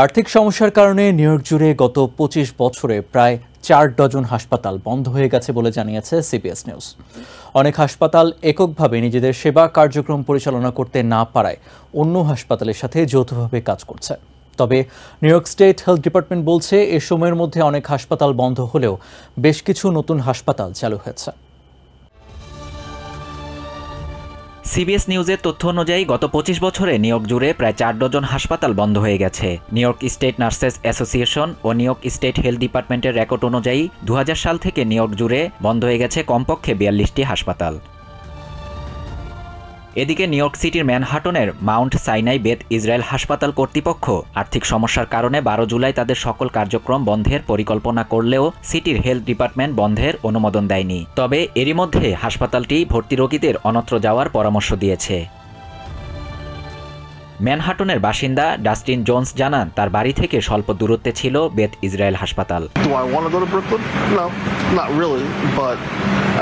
আর্থিক সমস্যার কারণে নিউ ইয়র্ক জুড়ে গত ২৫ বছরে প্রায় ৪ ডজন হাসপাতাল বন্ধ হয়ে গেছে বলে জানিয়েছে সিবিএস নিউজ। অনেক হাসপাতাল এককভাবে নিজেদের সেবা কার্যক্রম পরিচালনা করতে না পারায় অন্য হাসপাতালের সাথে যৌথভাবে কাজ করছে। তবে new York State health department বলছে এ সময়ের মধ্যে অনেক হাসপাতাল বন্ধ হলেও বেশ কিছু নতুন হাসপাতাল চালু হয়েছে। সিবিএস নিউজের তথ্য অনুযায়ী গত ২৫ বছরে নিউ ইয়র্ক জুড়ে প্রায় ৪ ডজন হাসপাতাল বন্ধ হয়ে গেছে। New York State nurses association ও নিউ ইয়র্ক স্টেট হেলথ ডিপার্টমেন্টের রেকর্ড অনুযায়ী ২০০০ সাল থেকে নিউ ইয়র্ক জুড়ে বন্ধ হয়ে গেছে কমপক্ষে ৪২টি হাসপাতাল। এদিকে নিউ ইয়র্ক সিটির ম্যানহাটনের মাউন্ট সাইনাই বেথ ইসরায়েল হাসপাতাল কর্তৃপক্ষ আর্থিক সমস্যার কারণে ১২ জুলাই তাদের সকল কার্যক্রম বন্ধের পরিকল্পনা করলেও সিটির হেলথ ডিপার্টমেন্ট বন্ধের অনুমোদন দেয়নি। তবে এরই মধ্যে হাসপাতালটি ভর্তি রোগীদের অন্যত্র যাওয়ার পরামর্শ দিয়েছে। ম্যানহাটনের বাসিন্দা ডাস্টিন জোন্স জানান তার বাড়ি থেকে স্বল্প দূরত্বে ছিল বেথ ইসরায়েল হাসপাতাল।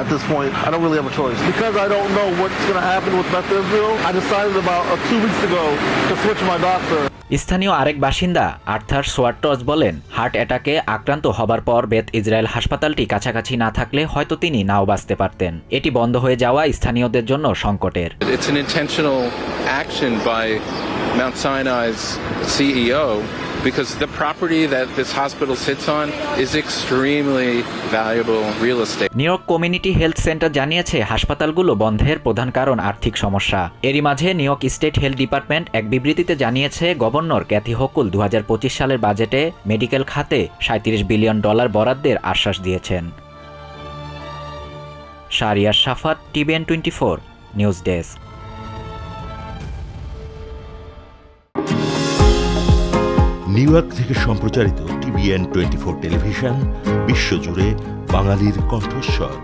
At this point, I don't really have a choice. Because I don't know what's going to happen with Bethesdale, I decided about 2 weeks ago to switch my doctor. স্থানীয় আরেক বাসিন্দা আর্থার সোয়ার্টজ বলেন, heart অ্যাটাকে আক্রান্ত হবার পর bathe Israel হাসপাতালটি কাছাকাছি না থাকলে হয়তো তিনি নাও বাঁচতে পারতেন। এটি বন্ধ হয়ে যাওয়া স্থানীয়দের জন্য সংকটের। It's an intentional action by Mount Sinai's CEO because the property that this hospital sits on is extremely valuable real estate. New York community health centre জানিয়েছে হাসপাতালগুলো বন্ধের প্রধান কারণ আর্থিক সমস্যা। এরই মাঝে new York State health department এক বিবৃতিতে জানিয়েছে গভর্নর ক্যাথি হোকুল ২০২৫ সালের বাজেটে মেডিকেল খাতে $৩৭ বিলিয়ন বরাদ্দের আশ্বাস দিয়েছেন। শাহরিয়ার শাফাত, TVN 24 news desk. New York থেকে সম্প্রচারিত TVN 24 টেলিভিশন বিশ্বজুড়ে বাঙালির কণ্ঠস্বর।